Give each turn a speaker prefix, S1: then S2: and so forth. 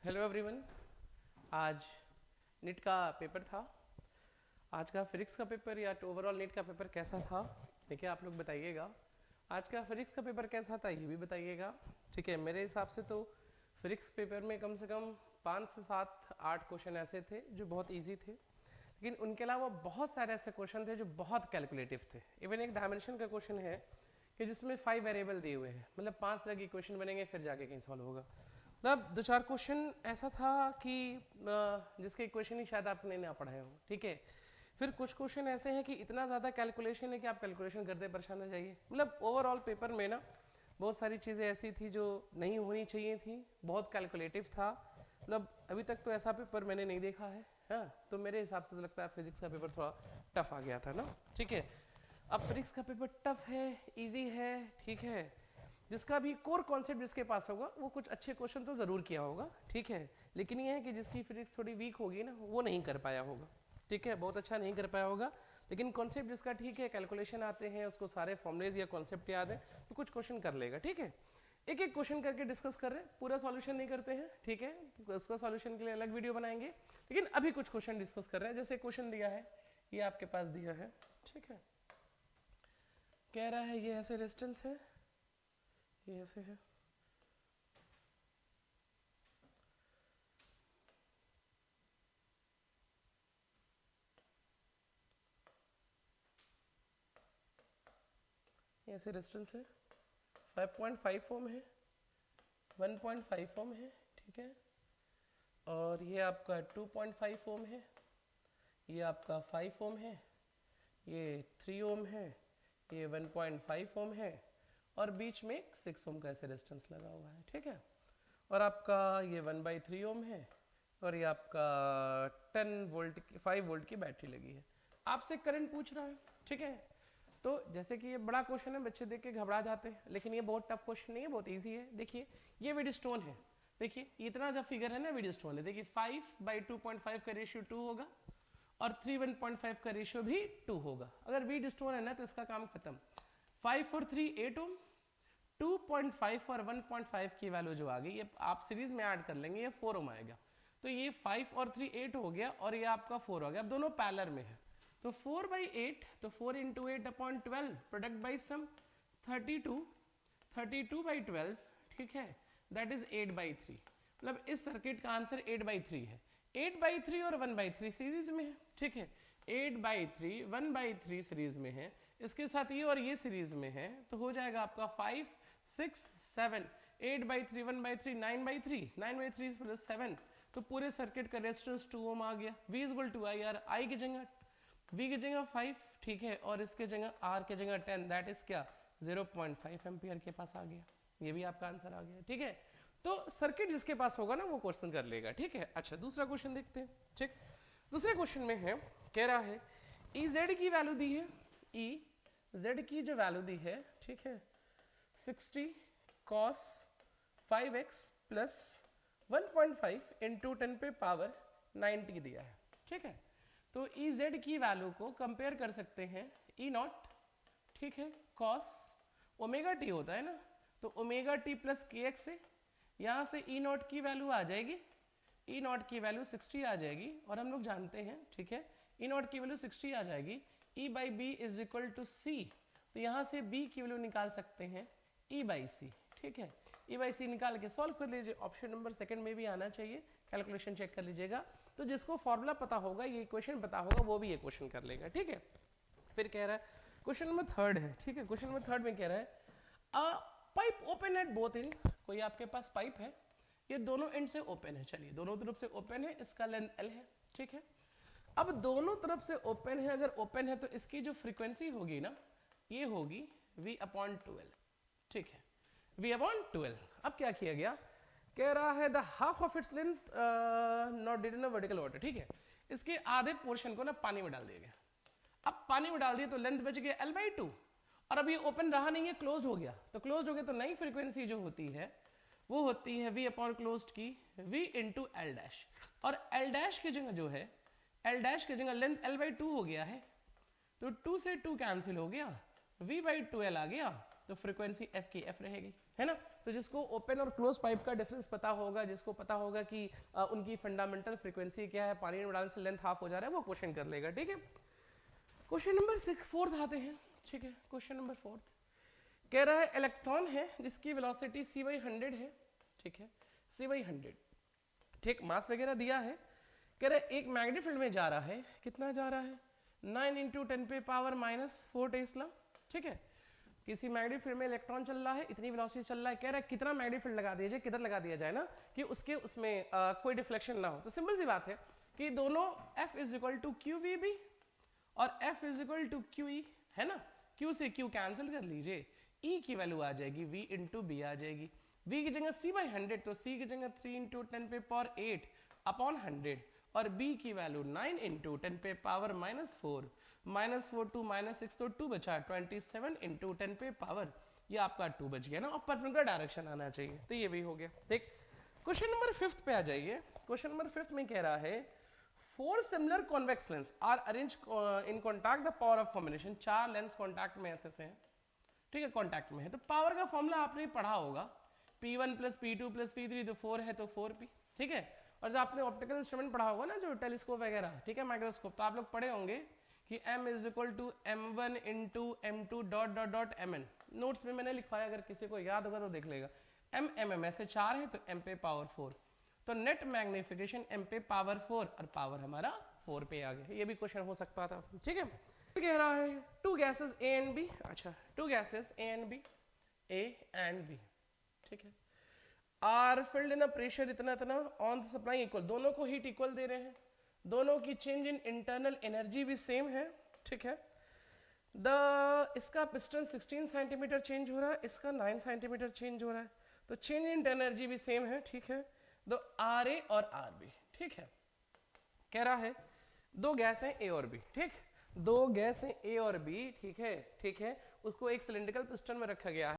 S1: Hello everyone. आज NEET का paper था। आज का फिजिक्स का पेपर या ओवरऑल नीट का पेपर कैसा था, ठीक है, आप लोग बताइएगा। आज का फिजिक्स का पेपर कैसा था ये भी बताइएगा, ठीक है। मेरे हिसाब से तो फिजिक्स पेपर में कम से कम 5 से 7 8 क्वेश्चन ऐसे थे जो बहुत इजी थे, लेकिन उनके अलावा बहुत सारे ऐसे क्वेश्चन थे जो बहुत कैलकुलेटिव थे। इवन एक डायमेंशन का क्वेश्चन है कि जिसमें 5 वेरिएबल दिए हुए हैं, मतलब 5 तरह के क्वेश्चन बनेंगे फिर जाके कहीं सॉल्व होगा। मतलब 2-4 क्वेश्चन ऐसा था कि जिसके इक्वेशन ही शायद आपने ना पढ़ाए हो, ठीक है। फिर कुछ क्वेश्चन ऐसे हैं कि इतना ज़्यादा कैलकुलेशन है कि आप कैलकुलेशन करते परेशान हो जाइए। मतलब ओवरऑल पेपर में ना बहुत सारी चीज़ें ऐसी थी जो नहीं होनी चाहिए थी, बहुत कैलकुलेटिव था। मतलब अभी तक तो ऐसा पेपर मैंने नहीं देखा है। हाँ, तो मेरे हिसाब से तो लगता है फिजिक्स का पेपर थोड़ा टफ आ गया था ना, ठीक है। अब फिजिक्स का पेपर टफ है, इजी है, ठीक है। जिसका भी कोर कॉन्सेप्ट जिसके पास होगा वो कुछ अच्छे क्वेश्चन तो ज़रूर किया होगा, ठीक है। लेकिन ये है कि जिसकी फिजिक्स थोड़ी वीक होगी ना वो नहीं कर पाया होगा, ठीक है, बहुत अच्छा नहीं कर पाया होगा। लेकिन कॉन्सेप्ट जिसका ठीक है, कैलकुलेशन आते हैं, उसको सारे फॉर्मुलेज या कॉन्सेप्ट याद है, तो कुछ क्वेश्चन कर लेगा, ठीक है। एक एक क्वेश्चन करके डिस्कस कर रहे हैं, पूरा सॉल्यूशन नहीं करते हैं, ठीक है। उसका सॉल्यूशन के लिए अलग वीडियो बनाएंगे, लेकिन अभी कुछ क्वेश्चन डिस्कस कर रहे हैं। जैसे क्वेश्चन दिया है, ये आपके पास दिया है, ठीक है। कह रहा है ये ऐसे रेजिस्टेंस है, ये ऐसे है, ये ऐसे रेजिस्टेंस है, 5.5 ओम है, 1.5 ओम है, ठीक है। और ये आपका 2.5 ओम है, ये आपका 5 ओम है, ये 3 ओम है, ये 1.5 ओम है, और बीच में 6 ओम का ऐसे रेजिस्टेंस लगा हुआ है, ठीक है। और आपका ये 1/3 ओम है, और ये आपका 10 वोल्ट की 5 वोल्ट की बैटरी लगी है। आपसे करंट पूछ रहा है, ठीक है। तो जैसे कि ये बड़ा क्वेश्चन है, बच्चे देख के घबरा जाते हैं, लेकिन ये बहुत टफ क्वेश्चन नहीं है, बहुत इजी है। देखिए ये वीडस्टोन है, देखिए इतना जो फिगर है ना वीडस्टोन है, देखिए 5/2.5 का रेशियो 2 होगा, और 3 1.5 का रेशियो भी 2 होगा। अगर वीडस्टोन है ना तो इसका काम खत्म। 5 और 3 8 ओम, 2.5 और 1.5 की वैल्यू जो आ गई ये आप सीरीज में ऐड कर लेंगे, ये 4 ओम आएगा। तो ये 5 और 3 8 हो गया, और ये आपका 4 हो गया। अब दोनों पैरेलल में है, तो 4/8, तो 4 इंटू 8/12 प्रोडक्ट बाई सम 32, 32/12, ठीक है, दैट इज 8/3। मतलब इस सर्किट का आंसर 8/3 है। 8/3 और 1/3 सीरीज में है, ठीक है। 8/3 1/3 सीरीज में है, इसके साथ ये और ये सीरीज में है, तो हो जाएगा आपका 5 6 7, 8/3 1/3 9/3, 9/3 प्लस 7, तो पूरे सर्किट का रेजिस्टेंस 2 ओम आ गया। V equal to I R, I की जगह V की जगह 5, ठीक है, और इसके जगह R के जगह 10, दैट इज क्या 0.5 एम्पियर के पास आ गया। ये भी आपका आंसर आ गया, ठीक है। तो सर्किट जिसके पास होगा ना वो क्वेश्चन कर लेगा, ठीक है। अच्छा दूसरा क्वेश्चन देखते हैं, ठीक। दूसरे क्वेश्चन में है, कह रहा है ई जेड की वैल्यू दी है, ई जेड की जो वैल्यू दी है, ठीक है, 60 cos 5x प्लस 1.5 इंटू 10 पे पावर 90 दिया है, ठीक है। तो ई जेड की वैल्यू को कंपेयर कर सकते हैं ई नॉट, ठीक है, कॉस ओमेगा टी होता है ना, तो ओमेगा टी प्लस के एक्स से यहाँ से ई नॉट की वैल्यू आ जाएगी, ई नॉट की वैल्यू 60 आ जाएगी, और हम लोग जानते हैं, ठीक है, ई नॉट की वैल्यू 60 आ जाएगी। E by B is equal to C, तो यहाँ से बी की वैल्यू निकाल सकते हैं ई बाई सी, ठीक है। ई बाई सी निकाल के सॉल्व कर लीजिए, ऑप्शन नंबर सेकंड में भी आना चाहिए, कैलकुलेशन चेक कर लीजिएगा। तो जिसको फॉर्मूला पता होगा, ये इक्वेशन पता होगा, वो भी ये क्वेश्चन कर लेगा, ठीक है। फिर कह रहा है क्वेश्चन नंबर थर्ड है, ठीक है। क्वेश्चन नंबर थर्ड में कह रहा है pipe open at both and, कोई आपके पास पाइप है, ये दोनों एंड से ओपन है, चलिए दोनों तरफ से ओपन है, इसका लेंथ L है, ठीक है। अब दोनों तरफ से ओपन है, अगर ओपन है तो इसकी जो फ्रीक्वेंसी होगी ना ये होगी V/12, ठीक है, V/12। अब क्या किया गया, कह रहा है the half of its length not did in vertical water, ठीक है। इसके आधे पोर्शन को ना पानी में डाल दिया गया। अब पानी में डाल दिया तो लेंथ बच गया L/2, और अब ये ओपन रहा नहीं है, क्लोज हो गया, तो क्लोज हो गया तो नई फ्रीक्वेंसी जो होती है वो होती है V/क्लोज्ड की V इंटू L डैश, और L डैश की जगह जो है, L डैश की जगह लेंथ L/2 हो गया है, तो 2 से 2 कैंसिल हो गया, V/2L आ गया, तो फ्रीक्वेंसी एफ की एफ रहेगी, है ना। तो जिसको ओपन और क्लोज पाइप का डिफरेंस पता होगा, जिसको पता होगा कि उनकी फंडामेंटल फ्रीक्वेंसी क्या है, पानी में डालने से लेंथ हाफ हो जा रहा है, वो क्वेश्चन कर लेगा, ठीक है। क्वेश्चन नंबर 4 आते हैं, ठीक है। क्वेश्चन नंबर 4 कह रहा है इलेक्ट्रॉन है जिसकी वेलोसिटी c/100 है, ठीक है, c/100, ठीक, मास वगैरह दिया है। कह रहा है एक मैग्नेटिक फील्ड में जा रहा है, कितना जा रहा है, 9 × 10⁻⁻4 टेस्ला, ठीक है। किसी मैग्नेटिक फील्ड में इलेक्ट्रॉन चल रहा है, इतनी वेलोसिटी चल रहा है, कह रहा है कितना मैग्नेटिक फील्ड लगा दिया जाए, किधर लगा दिया जाए ना कि उसके उसमें कोई डिफ्लेक्शन ना हो। तो सिंपल सी बात है कि दोनों F = QVB और F = QE, है ना। Q से Q कैंसिल कर लीजिए, E की वैल्यू आ जाएगी V × B आ जाएगी। V की जगह c/100, तो C की जगह 3 × 10⁸ अपॉन 100 और B की वैल्यू 9 × 10⁻⁻4 -4 2 -6 तो 2 बचा, 27 × 10⁻, ये आपका 2 बच गया ना, और परपेंडिकुलर डायरेक्शन आना चाहिए, तो ये भी हो गया, ठीक। क्वेश्चन नंबर 5 पे आ जाइए। क्वेश्चन नंबर 5 में कह रहा है 4 similar convex lens are arrange in contact, the power of combination, 4 lens contact में ऐसे से हैं, ठीक है, कॉन्टैक्ट में है। तो पावर का फॉर्मूला आपने पढ़ा होगा, P1 + P2 + P3, तो 4 है तो 4P, ठीक है। और जो आपने ऑप्टिकल इंस्ट्रूमेंट पढ़ा होगा ना, जो टेलीस्कोप वगैरह, ठीक है, माइक्रोस्कोप, तो आप लोग पढ़े होंगे कि M = M1 × M2 ... Mn। Notes में मैंने लिखवाया, अगर किसी को याद होगा तो देख लेगा। M ऐसे 4 है तो M⁻⁴, तो नेट मैग्निफिकेशन M⁻⁴, और पावर हमारा 4 पे आ गया। ये भी क्वेश्चन हो सकता था, ठीक है। कह रहा है 2 गैसेस A and B, अच्छा 2 गैसेस A and B, ठीक है, are filled in a pressure इतना ऑन द सप्लाई इक्वल, दोनों को हीट इक्वल दे रहे हैं, दोनों की चेंज इन इंटरनल एनर्जी भी सेम है, ठीक है। इसका पिस्टन 16 सेंटीमीटर चेंज हो रहा है, इसका 9 सेंटीमीटर चेंज हो रहा है, तो चेंज इन एनर्जी भी सेम है, ठीक है। दो RA और RB, ठीक है। कह रहा है 2 गैस हैं A और B, ठीक, 2 गैस हैं A और B, ठीक है, उसको एक सिलिंड्रिकल पिस्टन में रखा गया है।